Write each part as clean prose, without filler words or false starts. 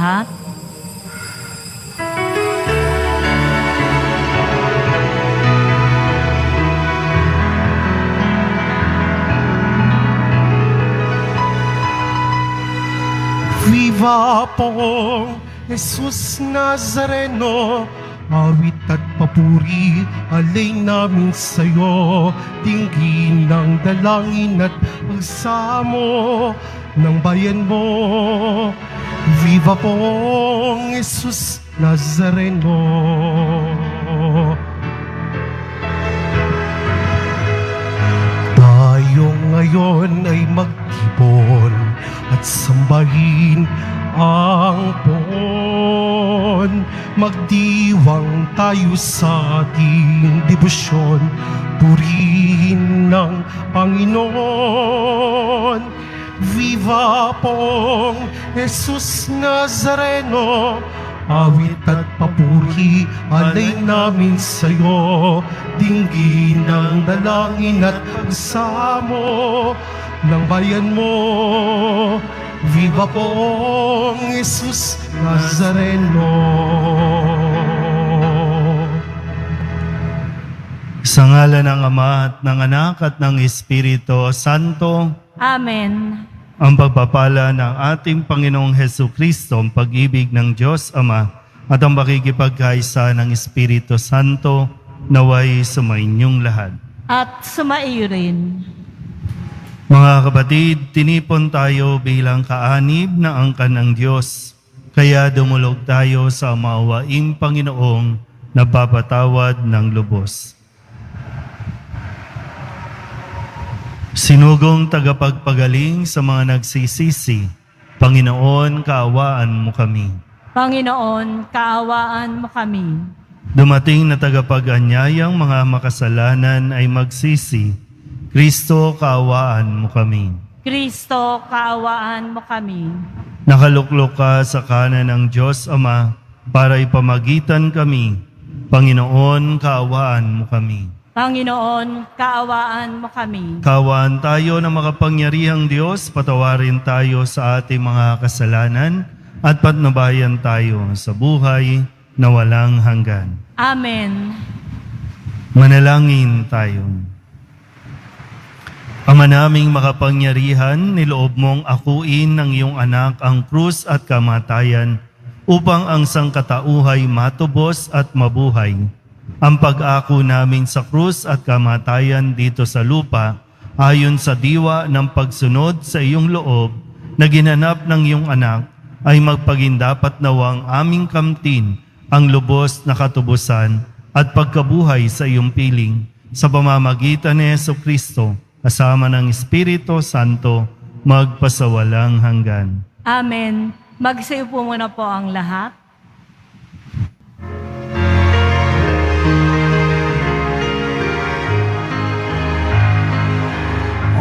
lahat. Viva pong Jesus Nazareno, awit at papuri alay namin sa'yo, tingin ng dalangin at pagsamo ng bayan mo. Viva pong Jesus Nazareno. Tayo ngayon ay magtipon at sambahin ang Poon. Magdiwang tayo sa ating debosyon, purihin ng Panginoon. Viva pong Jesus Nazareno, awit at papuri alay namin sa'yo, dinggin ng dalangin at pagsamo ng bayan mo. Viva pong Jesus Nazareno. Sa ngalan ng Ama at ng Anak at ng Espiritu Santo, Amen. ang pagpapala ng ating Panginoong Hesukristo, ang pag-ibig ng Diyos Ama at ang pakikipagkaisa ng Espiritu Santo naway sumainyong lahat. At sumaiyo rin. Mga kapatid, tinipon tayo bilang kaanib na angkan ng Diyos. Kaya dumulog tayo sa maawaing Panginoong nagpapatawad ng lubos. Sinugong tagapagpagaling sa mga nagsisisi, Panginoon, kaawaan mo kami. Panginoon, kaawaan mo kami. Dumating na tagapag-anyayang mga makasalanan ay magsisi, Kristo, kaawaan mo kami. Kristo, kaawaan mo kami. Nakaluklok ka sa kanan ng Diyos Ama para ipamagitan kami. Panginoon, kaawaan mo kami. Panginoon, kaawaan mo kami. Kaawaan tayo na makapangyarihang Diyos, patawarin tayo sa ating mga kasalanan at patnubayan tayo sa buhay na walang hanggan. Amen. Manalangin tayo. Ama naming makapangyarihan, niloob mong akuin ng iyong anak ang krus at kamatayan upang ang sangkatauhay matubos at mabuhay. Ang pag-ako namin sa krus at kamatayan dito sa lupa ayon sa diwa ng pagsunod sa iyong loob na ginanap ng iyong anak ay magpagindapat nawang aming kamtin ang lubos na katubusan at pagkabuhay sa iyong piling sa pamamagitan ni Jesucristo kasama ng Espiritu Santo, magpasawalang hanggan. Amen. Magsayo po muna po ang lahat.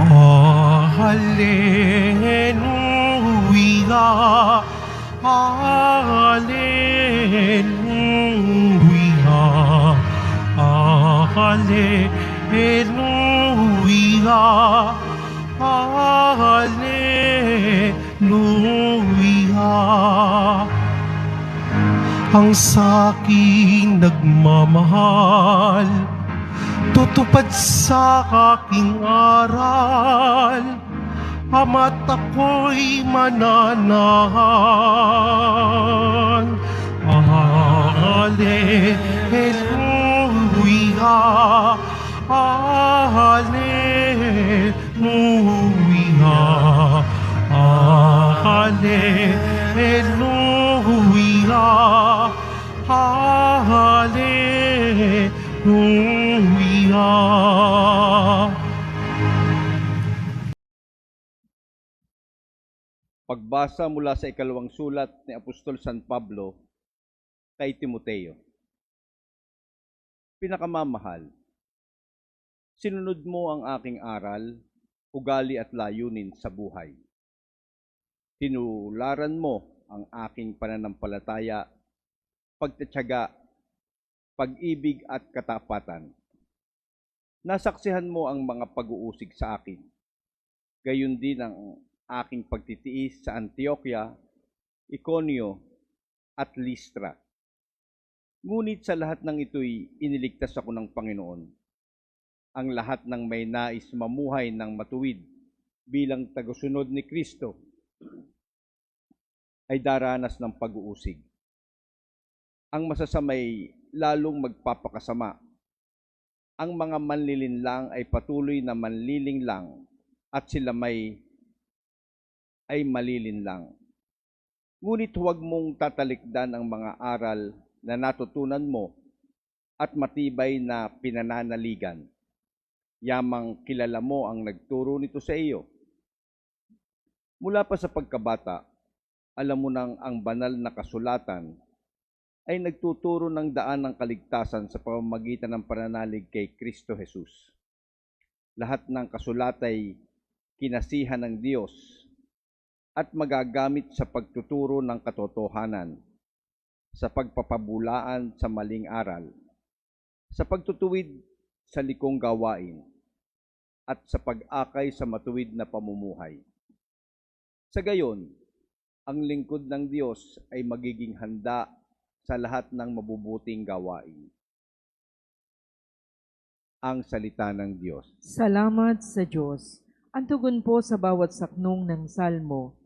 Oh, hallelujah, hallelujah, hallelujah, hallelujah. Ang sa'king nagmamahal, tutupad sa aking aral, ama't ako'y mananahan. Hallelujah, hallelujah, hallelujah, hallelujah. Pagbasa mula sa ikalawang sulat ni Apostol San Pablo kay Timoteo. Pinakamamahal, sinunod mo ang aking aral, ugali at layunin sa buhay. Tinularan mo ang aking pananampalataya, pagtatyaga, pag-ibig at katapatan. Nasaksihan mo ang mga pag-uusig sa akin. Gayon din ang aking pagtitiis sa Antioquia, Iconio at Listra. Ngunit sa lahat ng ito'y iniligtas ako ng Panginoon. Ang lahat ng may nais mamuhay ng matuwid bilang tagasunod ni Kristo ay daranas ng pag-uusig. Ang masasamay lalong magpapakasama. Ang mga manlilinlang ay patuloy na manlilinlang at sila ay malilinlang. Ngunit huwag mong tatalikdan ang mga aral na natutunan mo at matibay na pinananaligan. Yamang kilala mo ang nagturo nito sa iyo. Mula pa sa pagkabata, alam mo nang ang banal na kasulatan ay nagtuturo ng daan ng kaligtasan sa pamamagitan ng pananalig kay Kristo Jesus. Lahat ng kasulatay kinasihan ng Diyos at magagamit sa pagtuturo ng katotohanan, sa pagpapabulaan sa maling aral, sa pagtutuwid sa likong gawain, at sa pag-akay sa matuwid na pamumuhay. Sa gayon, ang lingkod ng Diyos ay magiging handa sa lahat ng mabubuting gawain. Ang salita ng Diyos. Salamat sa Diyos. Ang tugon po sa bawat saknong ng salmo.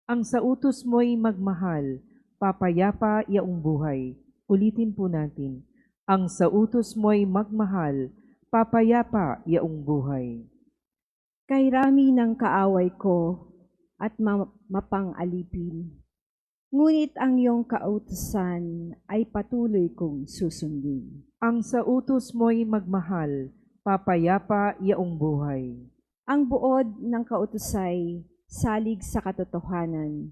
Ang sa utos mo'y magmahal, papayapa yaong buhay. Ulitin po natin. Ang sa utos mo'y magmahal, papayapa yaong buhay. Kay rami ng kaaway ko at mapang-alipin, ngunit ang iyong kautusan ay patuloy kong susundin. Ang sa utos mo'y magmahal, papayapa yaong buhay. Ang buod ng kautusay salig sa katotohanan.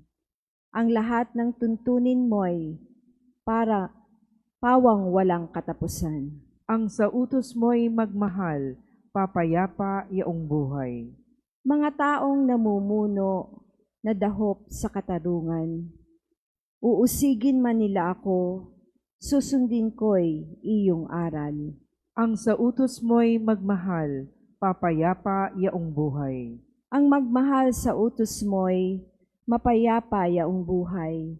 Ang lahat ng tuntunin mo'y para pawang walang katapusan. Ang sa utos mo'y magmahal, papayapa yaong buhay. Mga taong namumuno na dahop sa katarungan, uusigin man nila ako, susundin ko'y iyong aral. Ang sa utos mo'y magmahal, papayapa yaong buhay. Ang magmahal sa utos mo'y mapayapa yaong buhay.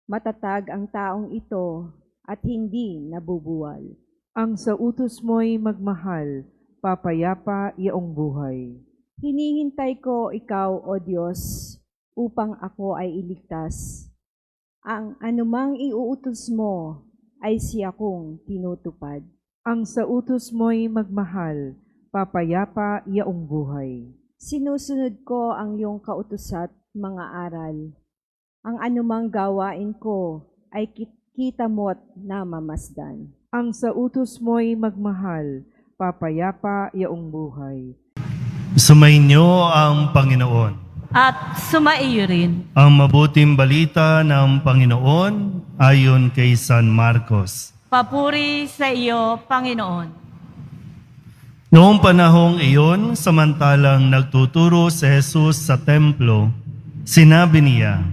Matatag ang taong ito at hindi nabubuwal. Ang sa utos mo'y magmahal, papayapa yaong buhay. Hinihintay ko ikaw, O Diyos, upang ako ay iligtas. Ang anumang iuutos mo ay siya kong tinutupad. Ang sa utos mo'y magmahal, papayapa yaong buhay. Sinusunod ko ang iyong kautusat mga aral. Ang anumang gawain ko ay kita mo't namamasdan. Ang sa utos mo'y magmahal, papayapa yaong buhay. Sumainyo ang Panginoon. At sumaiyo rin. Ang mabuting balita ng Panginoon ayon kay San Marcos. Papuri sa iyo, Panginoon. Noong panahong iyon, samantalang nagtuturo si Jesus sa templo, sinabi niya,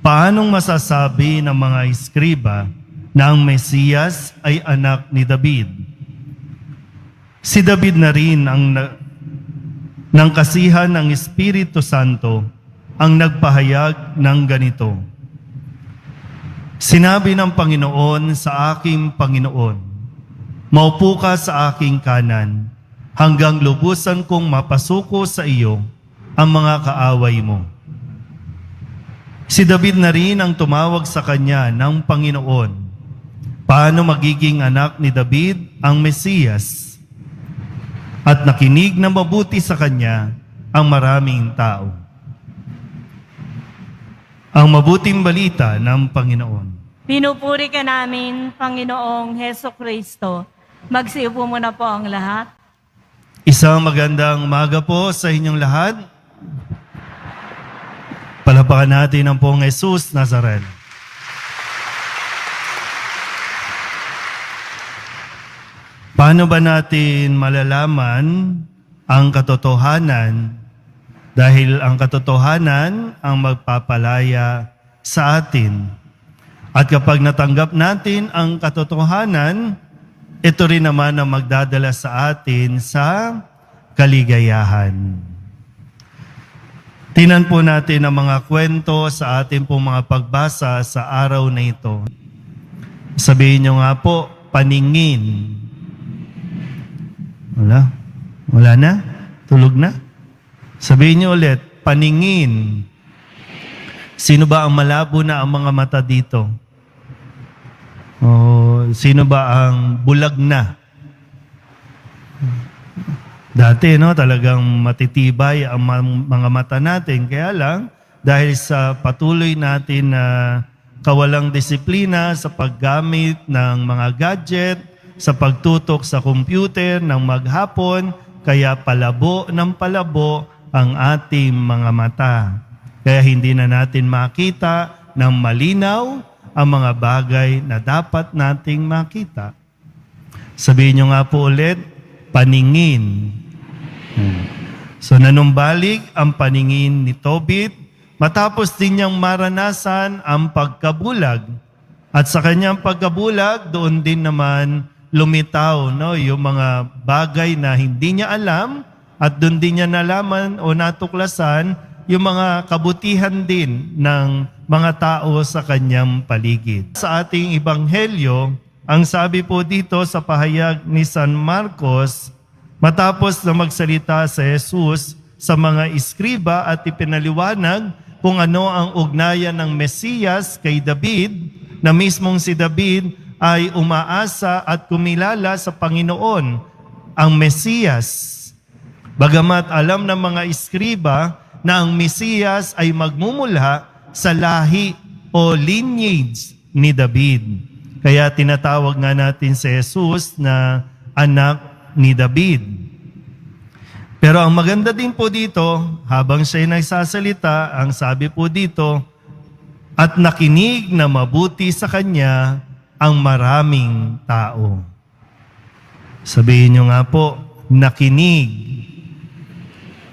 "Paanong masasabi ng mga eskriba na ang Mesiyas ay anak ni David? Si David na rin ng kasihan ng Espiritu Santo ang nagpahayag ng ganito. Sinabi ng Panginoon sa aking Panginoon, maupo ka sa aking kanan hanggang lubusan kong mapasuko sa iyo ang mga kaaway mo." Si David na rin ang tumawag sa kanya ng Panginoon. Paano magiging anak ni David ang Mesiyas? At nakinig na mabuti sa kanya ang maraming tao. Ang mabuting balita ng Panginoon. Pinupuri ka namin, Panginoong Heso Kristo. Magsiupo muna po ang lahat. Isang magandang umaga po sa inyong lahat. Palapakan natin ang pong Jesus Nazaret. Paano ba natin malalaman ang katotohanan? Dahil ang katotohanan ang magpapalaya sa atin. At kapag natanggap natin ang katotohanan, ito rin naman ang magdadala sa atin sa kaligayahan. Tingnan po natin ang mga kwento sa ating pong mga pagbasa sa araw na ito. Sabihin nyo nga po, paningin. Wala? Wala na? Tulog na? Sabihin nyo ulit, paningin. Sino ba ang malabo na ang mga mata dito? O sino ba ang bulag na? Dati, no, talagang matitibay ang mga mata natin. Kaya lang, dahil sa patuloy natin na kawalang disiplina sa paggamit ng mga gadget, sa pagtutok sa computer ng maghapon, kaya palabo ng palabo ang ating mga mata. Kaya hindi na natin makita ng malinaw ang mga bagay na dapat nating makita. Sabihin nyo nga po ulit, paningin. So nanumbalik ang paningin ni Tobit matapos din niyang maranasan ang pagkabulag. At sa kanyang pagkabulag, doon din naman lumitaw, no, yung mga bagay na hindi niya alam at doon din niya nalaman o natuklasan yung mga kabutihan din ng mga tao sa kanyang paligid. Sa ating ebanghelyo, ang sabi po dito sa pahayag ni San Marcos, matapos na magsalita sa Jesus sa mga iskriba at ipinaliwanag kung ano ang ugnayan ng Mesiyas kay David, na mismong si David ay umaasa at kumilala sa Panginoon, ang Mesiyas. Bagamat alam ng mga iskriba na ang Mesiyas ay magmumula sa lahi o lineage ni David. Kaya tinatawag nga natin si Jesus na anak ni David. Pero ang maganda din po dito, habang siya'y nagsasalita, ang sabi po dito, at nakinig na mabuti sa kanya ang maraming tao. Sabihin nyo nga po, nakinig.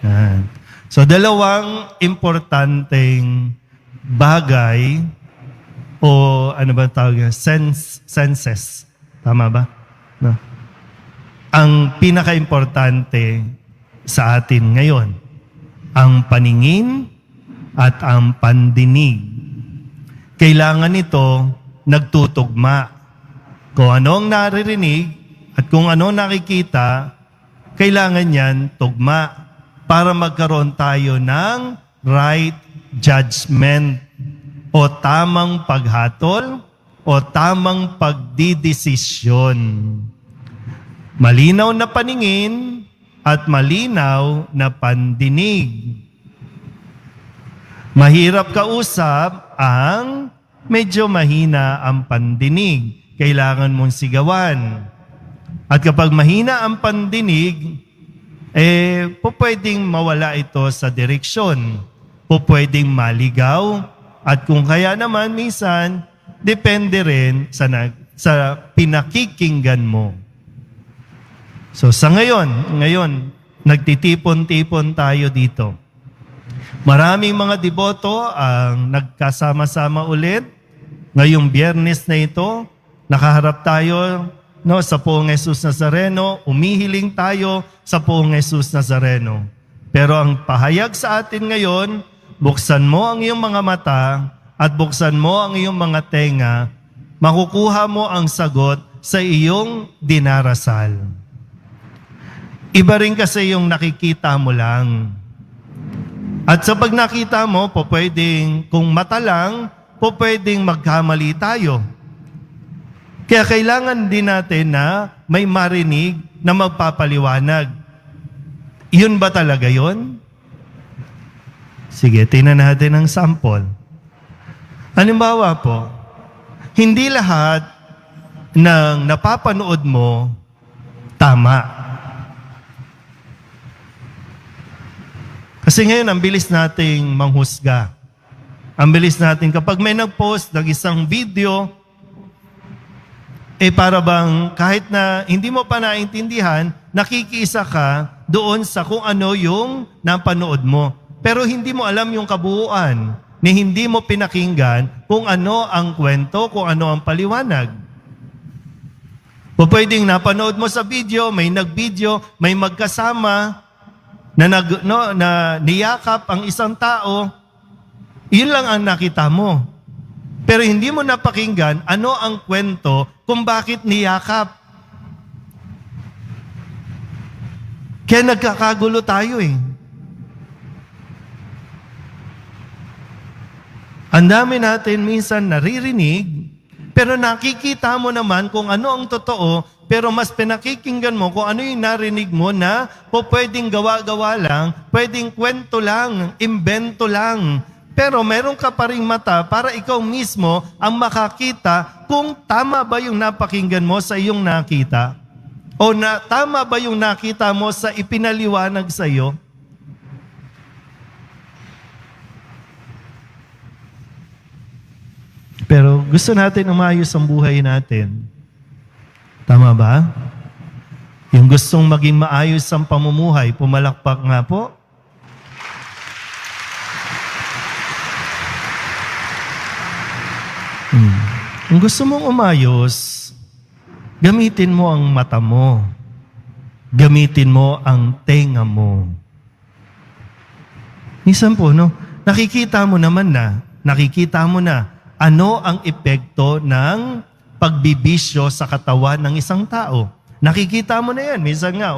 Yan. So dalawang importanteng bagay o ano ba tawag, senses. Tama ba? No. Ang pinaka-importante sa atin ngayon, ang paningin at ang pandinig. Kailangan ito nagtutugma. Kung ano ang naririnig at kung ano nakikita, kailangan yan tugma para magkaroon tayo ng right judgment o tamang paghatol o tamang pagdidesisyon. Malinaw na paningin at malinaw na pandinig. Mahirap kausap ang medyo mahina ang pandinig. Kailangan mong sigawan. At kapag mahina ang pandinig, pwedeng mawala ito sa direksyon. Pwedeng maligaw. At kung kaya naman, minsan, depende rin sa pinakikinggan mo. So sa ngayon, nagtitipon-tipon tayo dito. Maraming mga deboto ang nagkasama-sama ulit. Ngayong Biyernes na ito, nakaharap tayo sa Poong Jesus Nazareno, umihiling tayo sa Poong Jesus Nazareno. Pero ang pahayag sa atin ngayon, buksan mo ang iyong mga mata at buksan mo ang iyong mga tenga, makukuha mo ang sagot sa iyong dinarasal. Iba rin kasi yung nakikita mo lang. At sa pag nakita mo, pwedeng, kung mata lang, pwedeng magkamali tayo. Kaya kailangan din natin na may marinig na magpapaliwanag. Yun ba talaga yun? Sige, tingnan natin ang sample. Halimbawa po, hindi lahat ng napapanood mo tama. Kasi ngayon, ang bilis nating manghusga. Ang bilis natin, kapag may nag-post ng isang video, para bang kahit na hindi mo pa naintindihan, nakikiisa ka doon sa kung ano yung napanood mo. Pero hindi mo alam yung kabuuan, ni hindi mo pinakinggan kung ano ang kwento, kung ano ang paliwanag. O pwedeng napanood mo sa video, may nag-video, may magkasama, na niyakap ang isang tao, yun lang ang nakita mo. Pero hindi mo napakinggan ano ang kwento kung bakit niyakap. Kaya nagkakagulo tayo eh. Ang dami natin minsan naririnig, pero nakikita mo naman kung ano ang totoo, pero mas pinakikinggan mo kung ano yung narinig mo na pwedeng gawa-gawa lang, pwedeng kwento lang, imbento lang. Pero meron ka pa ring mata para ikaw mismo ang makakita kung tama ba yung napakinggan mo sa iyong nakita. O tama ba yung nakita mo sa ipinaliwanag sa iyo? Pero gusto natin umayos ang buhay natin. Tama ba? Yung gustong maging maayos ang pamumuhay, pumalakpak nga po. Kung gusto mong umayos, gamitin mo ang mata mo. Gamitin mo ang tenga mo. Minsan po, nakikita mo na ano ang epekto ng pagbibisyo sa katawan ng isang tao. Nakikita mo na yan. Minsan nga,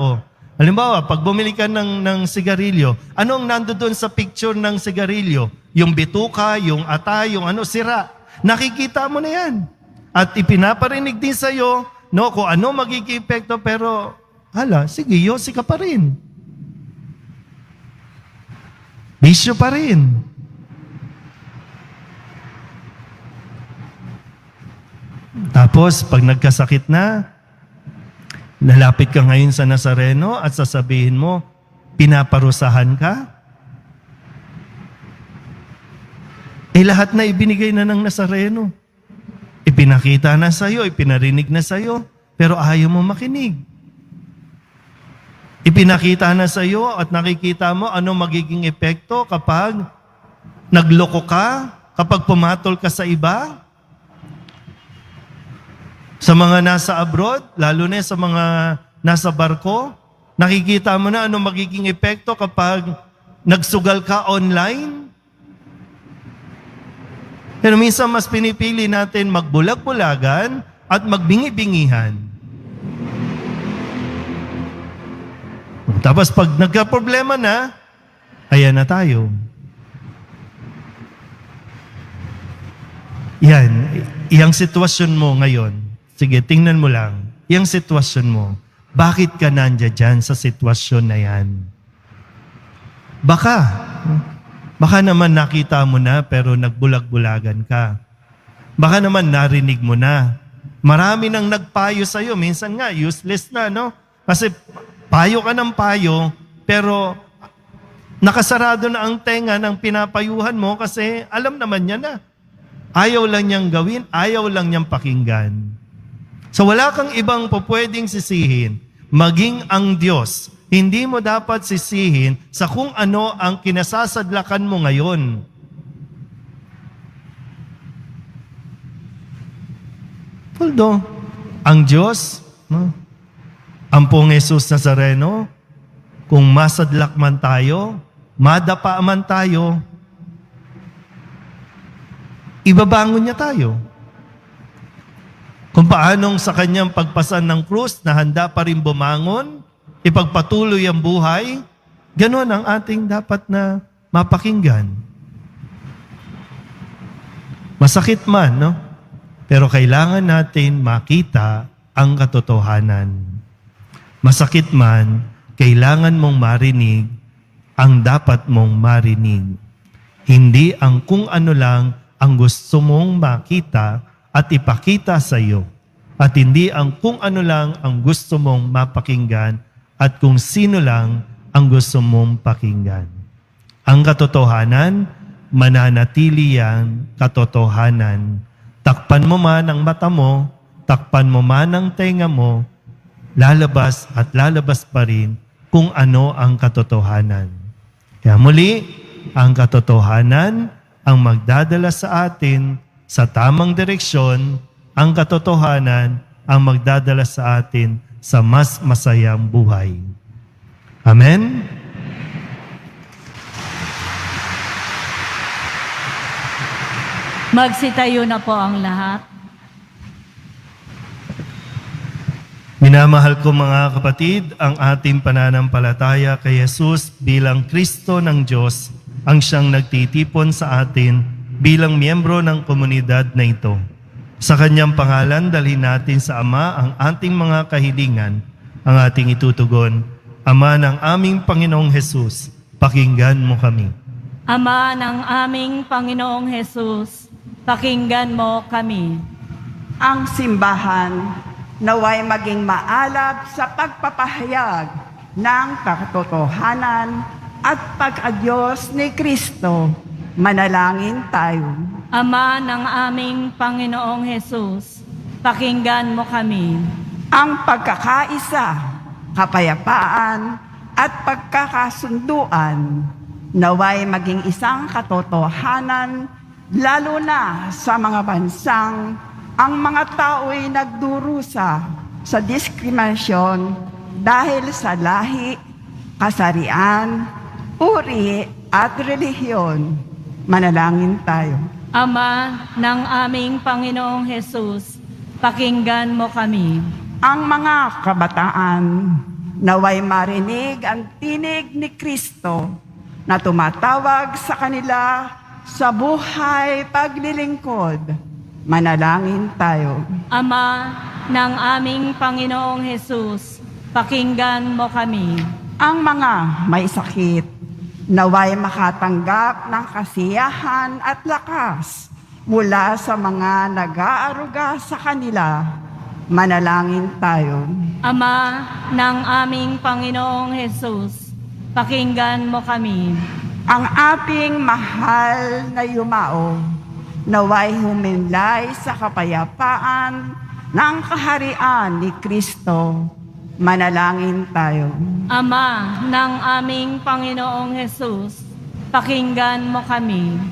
halimbawa, pag bumili ka ng sigarilyo, ano ang nandoon sa picture ng sigarilyo? Yung bituka, yung ata, yung sira. Nakikita mo na yan. At ipinaparinig din sa'yo, kung ano magiging epekto, pero, sige, yosi ka pa rin. Bisyo pa rin. Tapos, pag nagkasakit na, lalapit ka ngayon sa Nazareno at sasabihin mo, pinaparusahan ka? Lahat na ibinigay na ng Nazareno. Ipinakita na sa'yo, ipinarinig na sa'yo, pero ayaw mo makinig. Ipinakita na sa'yo at nakikita mo ano magiging epekto kapag nagloko ka, kapag pumatol ka sa iba. Sa mga nasa abroad, lalo na sa mga nasa barko, nakikita mo na ano magiging epekto kapag nagsugal ka online. Pero minsan mas pinipili natin magbulag-bulagan at magbingi-bingihan. Tapos pag nagka-problema na, ayan na tayo. Yan, iyang sitwasyon mo ngayon. Sige, tingnan mo lang. Iyang sitwasyon mo. Bakit ka nandiyan dyan sa sitwasyon na yan? Baka naman nakita mo na pero nagbulag-bulagan ka. Baka naman narinig mo na. Marami nang nagpayo sa'yo. Minsan nga, useless na, Kasi payo ka ng payo, pero nakasarado na ang tenga ng pinapayuhan mo kasi alam naman niya na. Ayaw lang niyang gawin, ayaw lang niyang pakinggan. So wala kang ibang pwedeng sisihin, maging ang Diyos. Hindi mo dapat sisihin sa kung ano ang kinasasadlakan mo ngayon. Although, ang Diyos, ang pong Jesus Nazareno, kung masadlak man tayo, madapa man tayo, ibabangon niya tayo. Kung paanong sa kanyang pagpasan ng krus na handa pa rin bumangon, ipagpatuloy ang buhay, ganoon ang ating dapat na mapakinggan. Masakit man, pero kailangan natin makita ang katotohanan. Masakit man, kailangan mong marinig ang dapat mong marinig. Hindi ang kung ano lang ang gusto mong makita at ipakita sa iyo. At hindi ang kung ano lang ang gusto mong mapakinggan at kung sino lang ang gusto mong pakinggan. Ang katotohanan, mananatili yan katotohanan. Takpan mo man ang mata mo, takpan mo man ang tenga mo, lalabas at lalabas pa rin kung ano ang katotohanan. Kaya muli, ang katotohanan ang magdadala sa atin sa tamang direksyon, ang katotohanan ang magdadala sa atin sa mas masayang buhay. Amen? Magsitayo na po ang lahat. Minamahal ko mga kapatid, ang ating pananampalataya kay Jesus bilang Kristo ng Diyos ang siyang nagtitipon sa atin bilang miyembro ng komunidad na ito. Sa kanyang pangalan, dalhin natin sa Ama ang ating mga kahilingan, ang ating itutugon. Ama ng aming Panginoong Jesus, pakinggan mo kami. Ama ng aming Panginoong Jesus, pakinggan mo kami. Ang simbahan naway maging maalab sa pagpapahayag ng katotohanan at pag-adyos ni Kristo. Manalangin tayo. Ama ng aming Panginoong Jesus, pakinggan mo kami. Ang pagkakaisa, kapayapaan at pagkakasunduan naway maging isang katotohanan lalo na sa mga bansang ang mga tao'y nagdurusa sa diskriminasyon dahil sa lahi, kasarian, uri at relihiyon. Manalangin tayo. Ama ng aming Panginoong Jesus, pakinggan mo kami. Ang mga kabataan naway marinig ang tinig ni Kristo na tumatawag sa kanila sa buhay paglilingkod. Manalangin tayo. Ama ng aming Panginoong Jesus, pakinggan mo kami. Ang mga may sakit naway makatanggap ng kasiyahan at lakas mula sa mga nag-aaruga sa kanila. Manalangin tayo. Ama ng aming Panginoong Jesus, pakinggan mo kami. Ang ating mahal na yumao, naway huminlay sa kapayapaan ng kaharian ni Kristo. Manalangin tayo. Ama ng aming Panginoong Jesus, pakinggan mo kami.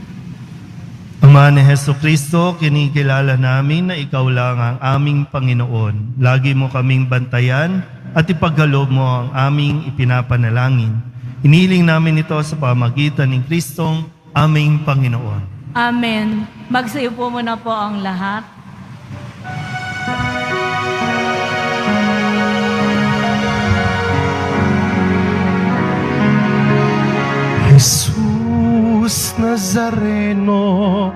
Ama ni Jesucristo, kinikilala namin na Ikaw lang ang aming Panginoon. Lagi mo kaming bantayan at ipaghalob mo ang aming ipinapanalangin. Iniling namin ito sa pamagitan ng Kristong aming Panginoon. Amen. Magsiupo muna po ang lahat. Jesus Nazareno,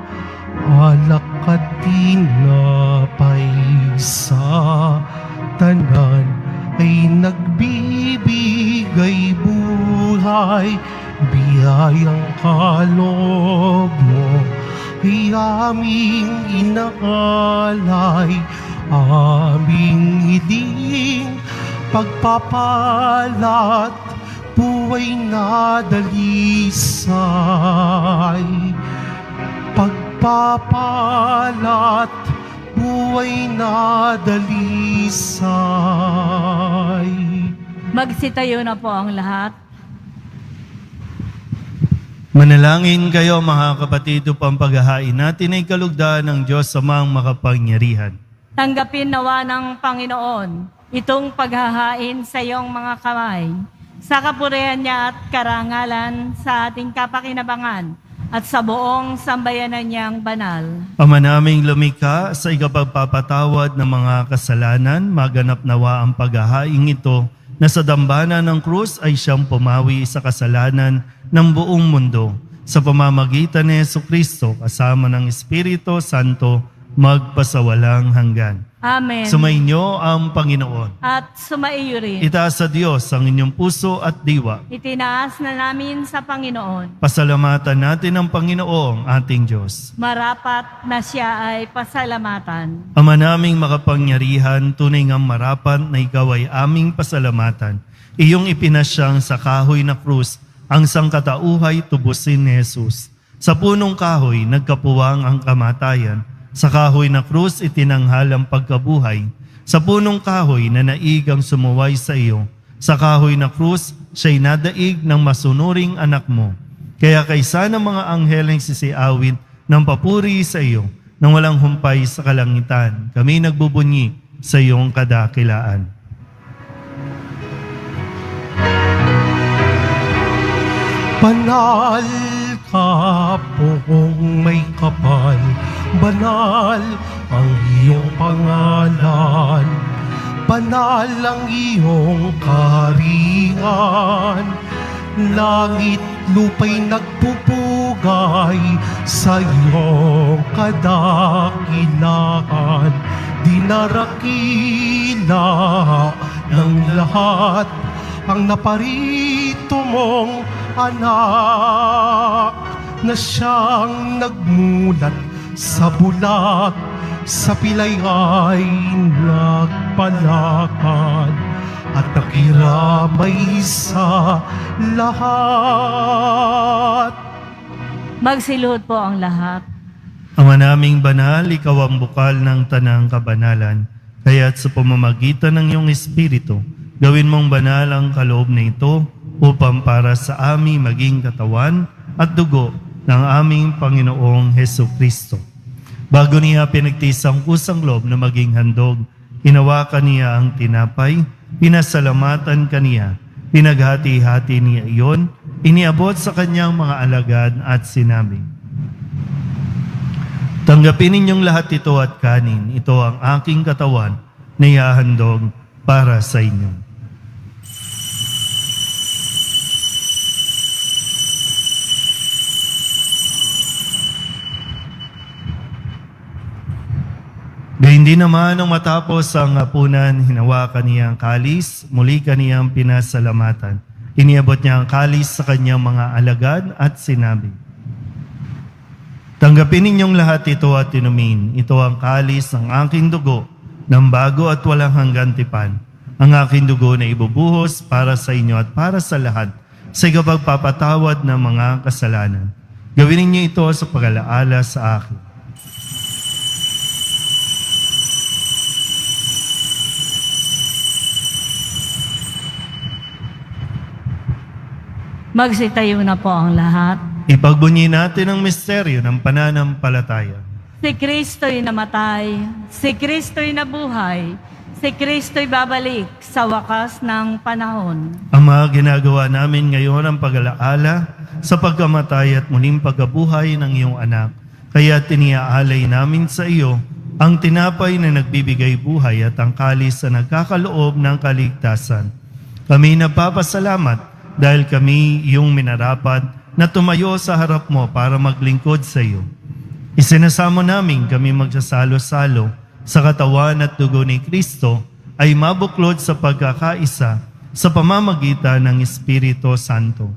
alak at tinapay sa tanan ay nagbibigay buhay. Biyayang kaloob mo ay aming inaalay, aming hiling pagpapalat, buhay na dalisay. Pagpapalat, buhay na dalisay. Magsitayo na po ang lahat. Manalangin kayo mga kapatid upang paghahain natin ay kalugdan ng Diyos Amang makapangyarihan. Tanggapin nawa ng Panginoon itong paghahain sa iyong mga kamay, sa kapurihan niya at karangalan sa ating kapakinabangan at sa buong sambayanan niyang banal. Ama naming lumikha, sa ikapagpapatawad ng mga kasalanan, maganap nawa ang paghahain ito na sa dambana ng krus ay siyang pumawi sa kasalanan ng buong mundo. Sa pamamagitan ni Jesucristo kasama ng Espiritu Santo, magpasawalang hanggan. Amen. Sumainyo ang Panginoon. At sumaiyo rin. Itaas sa Diyos ang inyong puso at diwa. Itinaas na namin sa Panginoon. Pasalamatan natin ang Panginoong ating Diyos. Marapat na siya ay pasalamatan. Ama naming makapangyarihan, tunay ngang marapat na ikaw ay aming pasalamatan. Iyong ipinasyang sa kahoy na krus, ang sangkatauhay tubusin ni Jesus. Sa punong kahoy, nagkapuwang ang kamatayan. Sa kahoy na krus, itinanghal ang pagkabuhay. Sa punong kahoy na naig ang sumuway sa iyo. Sa kahoy na krus, siya'y nadaig ng masunuring anak mo. Kaya kaysa ng mga angheleng sisiawin ng papuri sa iyo, nang walang humpay sa kalangitan, kami nagbubunyi sa iyong kadakilaan. Banal ka poong may kapal, banal ang iyong pangalan, banal ang iyong kaharian. Langit lupa'y nagpupugay sa iyong kadakilaan. Dinarakila ng lahat ang naparito mong anak, na siyang nagmulat sa bulag, sa pilay ay nagpalakad, at nakiramay sa lahat. Magsiluhod po ang lahat. Ama naming banal, ikaw ang bukal ng tanang kabanalan. Kaya't sa pamamagitan ng iyong Espiritu, gawin mong banal ang kaloob na ito upang para sa aming maging katawan at dugo ng aming Panginoong Hesukristo. Bago niya pinagtiis ang kusang loob na maging handog, hinawakan niya ang tinapay, pinasalamatan kaniya, pinaghati-hati niya iyon, iniabot sa kanyang mga alagad at sinabi, "Tanggapin ninyong lahat ito at kanin, ito ang aking katawan na ihahandog para sa inyo." Gayun din naman nang matapos ang hapunan, hinawakan niya ang kalis, muli kaniyang pinasalamatan. Iniabot niya ang kalis sa kanyang mga alagad at sinabi, "Tanggapin ninyong lahat ito at inumin. Ito ang kalis ng aking dugo, ng bago at walang hanggan tipan. Ang aking dugo na ibubuhos para sa inyo at para sa lahat, sa ikapagpapatawad ng mga kasalanan. Gawin ninyo ito sa pag-alaala sa akin." Magsitayo na po ang lahat. Ipagbunyi natin ang misteryo ng pananampalataya. Si Kristo'y namatay, si Kristo'y nabuhay, si Kristo'y babalik sa wakas ng panahon. Ama, ginagawa namin ngayon ang pag-alaala sa pagkamatay at muling pagkabuhay ng iyong anak. Kaya tiniaalay namin sa iyo ang tinapay na nagbibigay buhay at ang kalis na nagkakaloob ng kaligtasan. Kami nagpapasalamat dahil kami iyong minarapat na tumayo sa harap mo para maglingkod sa iyo. Isinasamo namin kami magsasalo-salo sa katawan at dugo ni Kristo ay mabuklod sa pagkakaisa sa pamamagitan ng Espiritu Santo.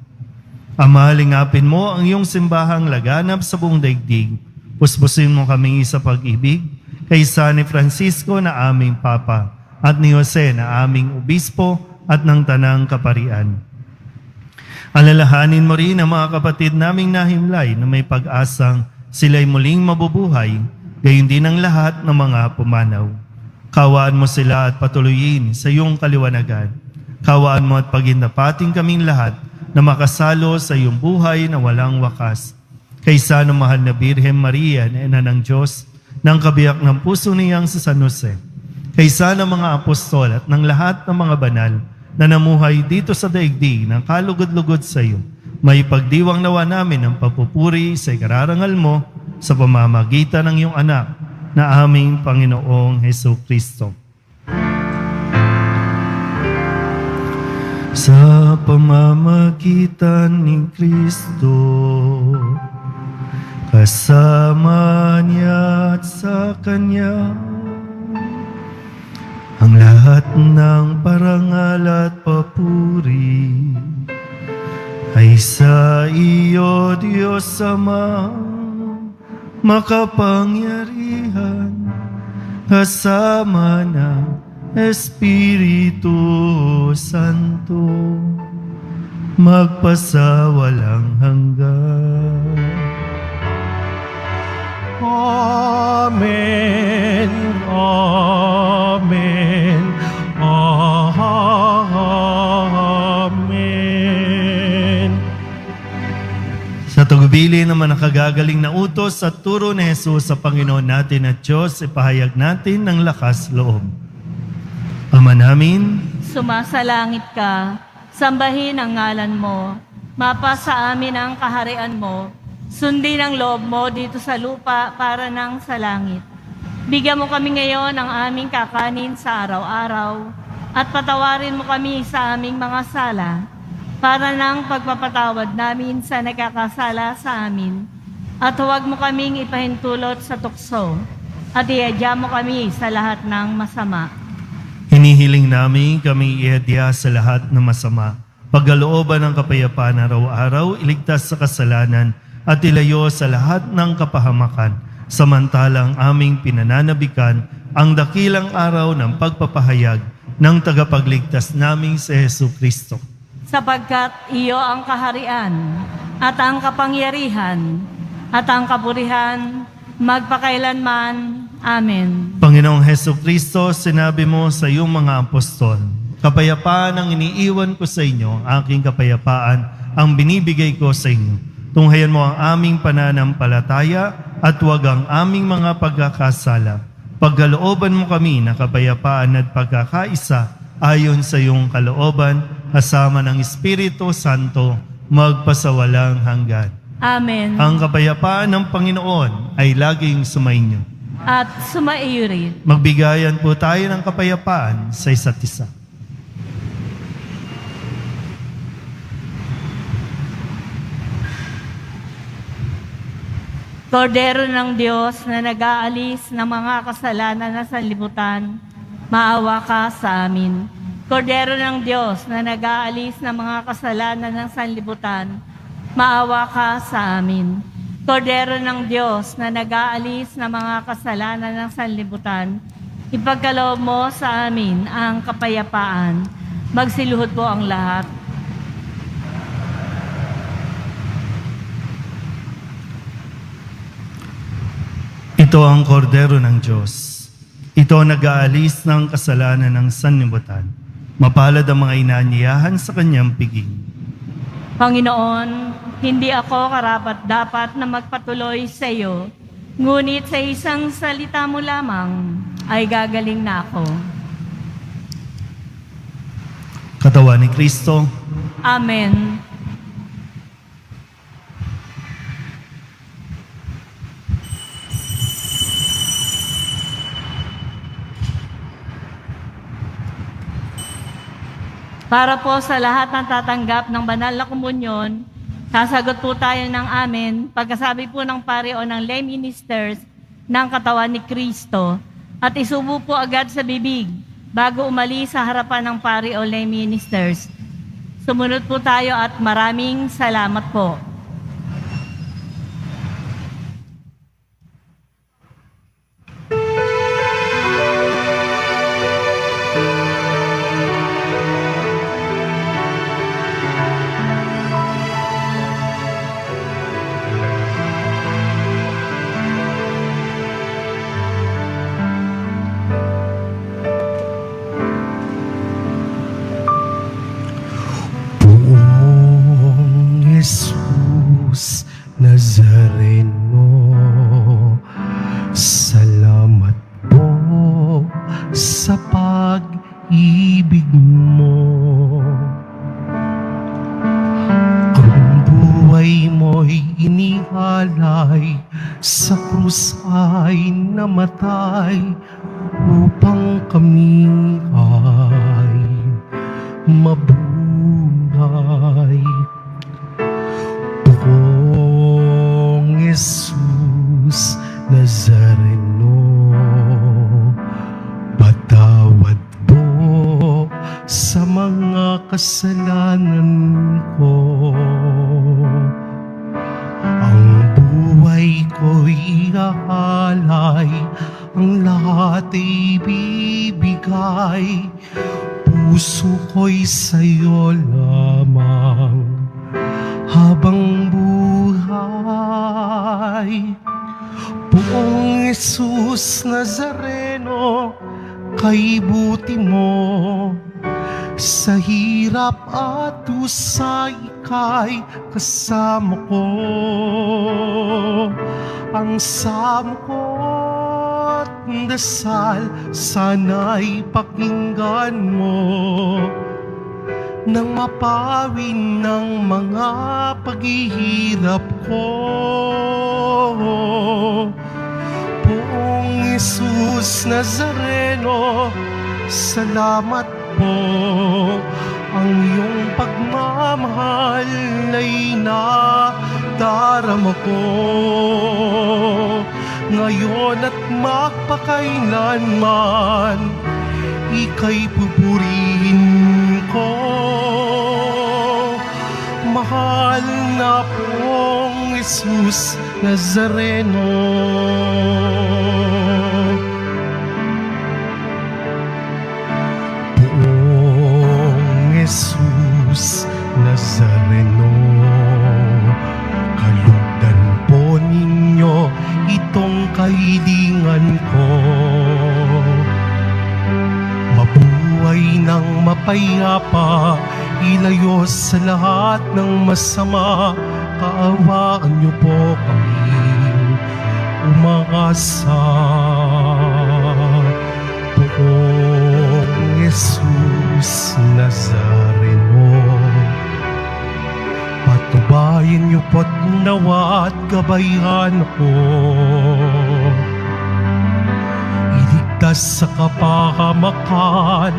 Ama, lingapin mo ang iyong simbahang laganap sa buong daigdig. Puspusin mo kami sa pag-ibig kay San Francisco na aming Papa at ni Jose na aming Obispo at ng Tanang Kaparian. Alalahanin mo rin ang mga kapatid naming nahimlay na may pag-asang sila'y muling mabubuhay, gayon din ang lahat ng mga pumanaw. Kawaan mo sila at patuloyin sa iyong kaliwanagan. Kawaan mo at pagindapating kaming lahat na makasalo sa iyong buhay na walang wakas. Kaysa ng mahal na Birhen Maria na ina ng Diyos, ng kabiyak ng puso niyang si San Jose, kaysa ng mga apostol at ng lahat ng mga banal na namuhay dito sa daigdig ng kalugod-lugod sa iyo, may pagdiwang nawa namin ang pagpupuri sa ikararangal mo sa pamamagitan ng iyong anak na aming Panginoong Hesukristo. Sa pamamagitan ni Kristo, kasama niya at sa Kanya, ang lahat ng parangal at papuri ay sa iyo, Diyos Ama, makapangyarihan, kasama ng Espiritu Santo, magpasawalang hanggan. Amen, Amen, Amen. Sa tagubilin naman ang kagagaling na utos at turo ni Jesus sa Panginoon natin at Diyos, ipahayag natin ng lakas loob. Ama namin, Sumasalangit ka, sambahin ang ngalan mo, mapasa amin ang kaharian mo, Sundin ang loob mo dito sa lupa para nang sa langit. Bigyan mo kami ngayon ng aming kakanin sa araw-araw at patawarin mo kami sa aming mga sala para nang pagpapatawad namin sa nagkakasala sa amin. At huwag mo kaming ipahintulot sa tukso at iadya mo kami sa lahat ng masama. Hinihiling namin kami iadya sa lahat ng masama. Pagkalooban ng kapayapaan araw-araw, iligtas sa kasalanan at ilayo sa lahat ng kapahamakan. Samantalang aming pinananabikan ang dakilang araw ng pagpapahayag ng tagapagligtas naming si Jesucristo. Sapagkat iyo ang kaharian at ang kapangyarihan at ang kapurihan magpakailanman. Amen. Panginoong Jesucristo, sinabi mo sa iyong mga apostol, kapayapaan ang iniiwan ko sa inyo, aking kapayapaan ang binibigay ko sa inyo. Tunghayan mo ang aming pananampalataya at huwag ang aming mga pagkakasala. Pagkalooban mo kami na kapayapaan at pagkakaisa ayon sa iyong kalooban, kasama ng Espiritu Santo, magpasawalang hanggan. Amen. Ang kapayapaan ng Panginoon ay laging sumainyo. At sumaiyo rin. Magbigayan po tayo ng kapayapaan sa isa't isa. Kordero ng Diyos na nag-aalis ng mga kasalanan na sanlibutan, maawa ka sa amin. Kordero ng Diyos na nag-aalis ng mga kasalanan ng sanlibutan, maawa ka sa amin. Kordero ng Diyos na nag-aalis ng mga kasalanan ng sanlibutan, ipagkaloob mo sa amin ang kapayapaan. Magsiluhod po ang lahat. Ito ang kordero ng Diyos. Ito ang nag-aalis ng kasalanan ng sanlibutan. Mapalad ang mga inaanyayahan sa kanyang piging. Panginoon, hindi ako karapat-dapat na magpatuloy sa iyo, ngunit sa isang salita mo lamang ay gagaling na ako. Katawan ni Kristo, Amen. Para po sa lahat ng tatanggap ng banal na komunyon, sasagot po tayo ng amen pagkasabi po ng pari o ng lay ministers ng katawan ni Kristo at isubo po agad sa bibig bago umalis sa harapan ng pari o lay ministers. Sumunod po tayo at maraming salamat po. Poong Jesus Nazareno, salamat po sa pag-ibig mo. Ang buhay mo'y inihalay, sa krus ay namatay, upang kami ay mabuhay. Poong Jesus Nazareno, patawad po sa mga kasalanan ko. Ang buhay ko'y iaalay, ang lahat ay bibigay, puso ko'y sa'yo lamang habang buhay. Poong Jesus Nazareno, kay buti mo, sa hirap at usay ika'y kasama ko. Ang samo ko't dasal sana'y pakinggan mo. nang mapawin ng mga paghihirap ko. Poong Jesus Nazareno, salamat po. Ang iyong pagmamahal ay nadarama ko. Ngayon at magpakailanman, ika'y pupurihin ko. Mahal na pong Jesus Nazareno. Poong Jesus Nazareno, kalugdan po ninyo itong kahilingan ko. Mabuhay ng mapayapa, ilayo sa lahat ng masama. Kaawaan niyo po kaming umaasa. Poong Jesus Nazareno, patubayan niyo po't nawa at gabayan ko. Iligtas sa kapahamakan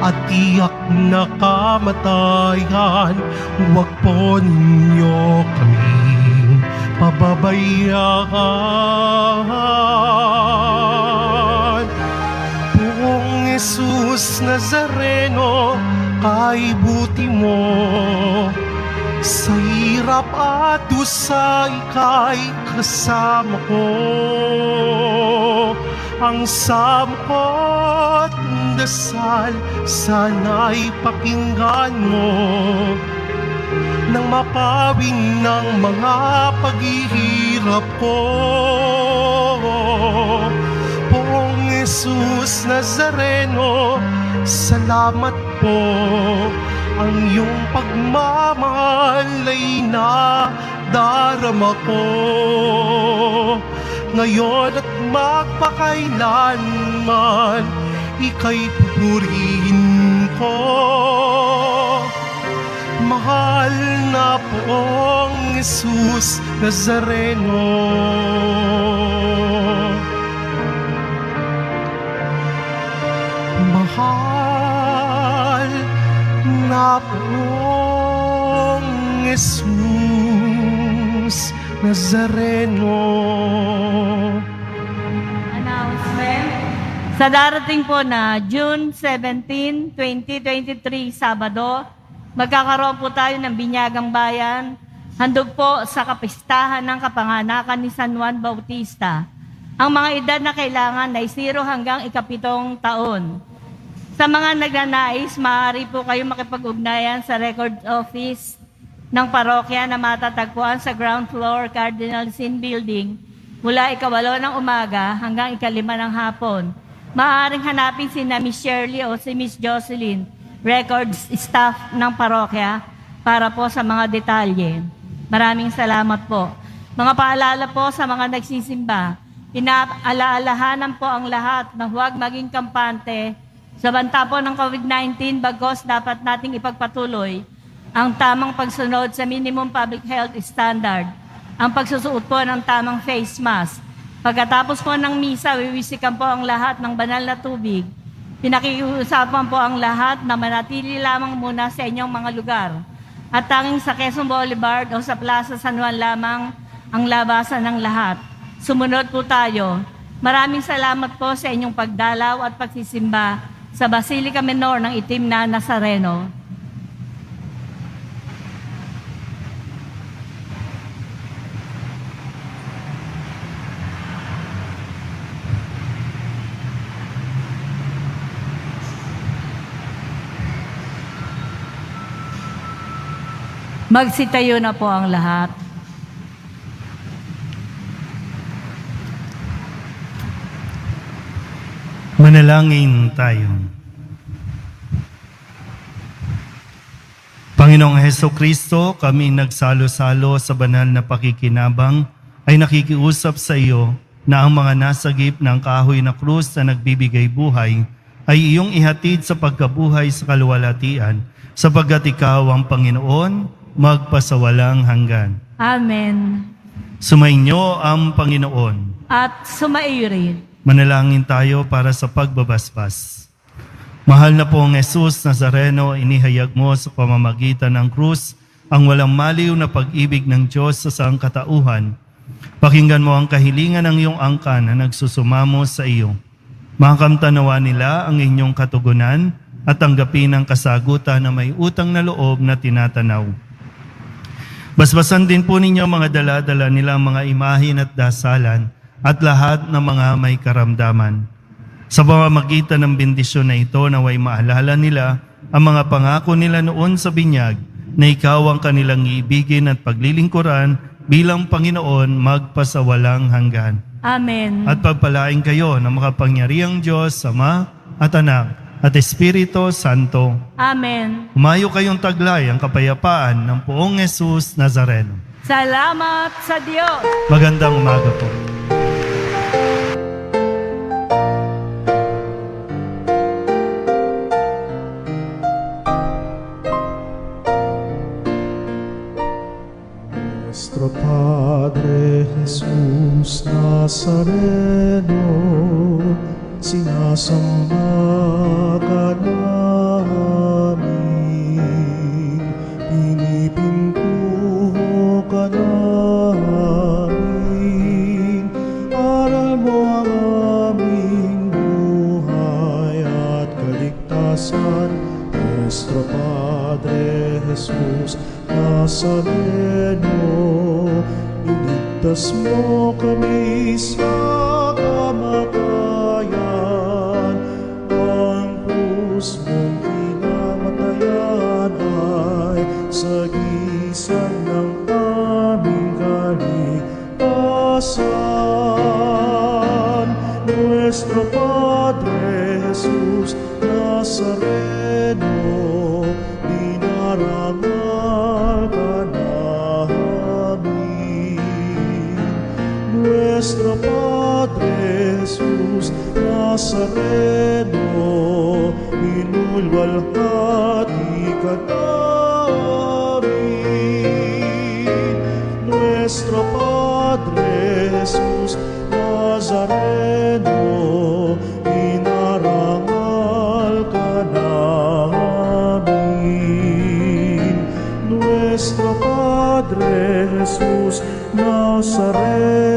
at tiyak na kamatayan. Huwag po ninyo kaming pababayaan. Poong Jesus Nazareno, kaibuti mo. Sa hirap at dusa, ika'y kasama ko. Ang samot dasal, sana'y pakinggan mo. Nang mapawin ng mga paghihirap ko. Poong Jesus Nazareno, salamat po. Ang iyong pagmamahal ay nadarama ko. Ngayon at magpakailanman, ika'y pupurihin ko. Mahal na poong Jesus Nazareno. Mahal na poong Jesus Nazareno. Announcement. Sa darating po na June 17, 2023, Sabado, magkakaroon po tayo ng Binyagang Bayan. Handog po sa kapistahan ng kapanganakan ni San Juan Bautista. Ang mga edad na kailangan ay 0 hanggang 17 taon. Sa mga nagnanais, maaari po kayo makipag-ugnayan sa record office ng parokya na matatagpuan sa ground floor Cardinal Sin Building mula 8 ng umaga hanggang 5 ng hapon. Maaaring hanapin si na Miss Shirley o si Miss Jocelyn, records staff ng parokya, para po sa mga detalye. Maraming salamat po. Mga paalala po sa mga nagsisimba, pinaalaalahanan po ang lahat na huwag maging kampante sa banta po ng COVID-19, bagos dapat nating ipagpatuloy ang tamang pagsunod sa minimum public health standard, ang pagsusuot po ng tamang face mask. Pagkatapos po ng misa, wiwisikan po ang lahat ng banal na tubig. Pinakikiusapan po ang lahat na manatili lamang muna sa inyong mga lugar. At tanging sa Quezon Boulevard o sa Plaza San Juan lamang ang labasan ng lahat. Sumunod po tayo. Maraming salamat po sa inyong pagdalaw at pagsisimba sa Basilica Menor ng Itim na Nazareno. Magsitayo na po ang lahat. Manalangin tayo. Panginoong Hesukristo, kami nagsalo-salo sa banal na pakikinabang ay nakikiusap sa iyo na ang mga nasagip ng kahoy na krus na nagbibigay buhay ay iyong ihatid sa pagkabuhay sa kaluwalhatian, sapagkat ikaw ang Panginoon, magpasawalang hanggan. Amen. Sumainyo ang Panginoon. At sumaiyo rin. Manalangin tayo para sa pagbabasbas. Mahal na pong Jesus Nazareno, inihayag mo sa pamamagitan ng krus ang walang maliw na pag-ibig ng Diyos sa sangkatauhan. Pakinggan mo ang kahilingan ng iyong angkan na nagsusumamo sa iyo. Makamtanawa nila ang inyong katugunan at tanggapin ang kasagutan na may utang na loob na tinatanaw. Basbasan din po ninyo mga dala-dala nilang mga imahin at dasalan at lahat ng mga may karamdaman. Sa pamamagitan ng bendisyon na ito, naway maalala nila ang mga pangako nila noon sa binyag na ikaw ang kanilang iibigin at paglilingkuran bilang Panginoon magpasawalang hanggan. Amen. At pagpalain kayo ng makapangyarihang Diyos, Ama at Anak at Espiritu Santo. Amen. Humayo kayong taglay ang kapayapaan ng poong Jesus Nazareno. Salamat sa Diyos. Magandang umaga po. Nuestro Padre Jesús Nazareno, sinasamba ka namin, pinipintuho ka namin, aral mo ang aming buhay at kaligtasan. Nuestro Padre Jesús Nazareno, iligtas mo kami sa kamatayan. Ang krus mong pinamatayan ay sagisag ng aming kaligtasan. Nuestro Padre Jesus Nazareno, dinarangal ka namin. Nuestro Padre Jesus Nazareno, minulwalhati ka namin. Nuestro Padre Jesus Nazareno, dinarangal ka namin. Nuestro Padre Jesus Nazareno,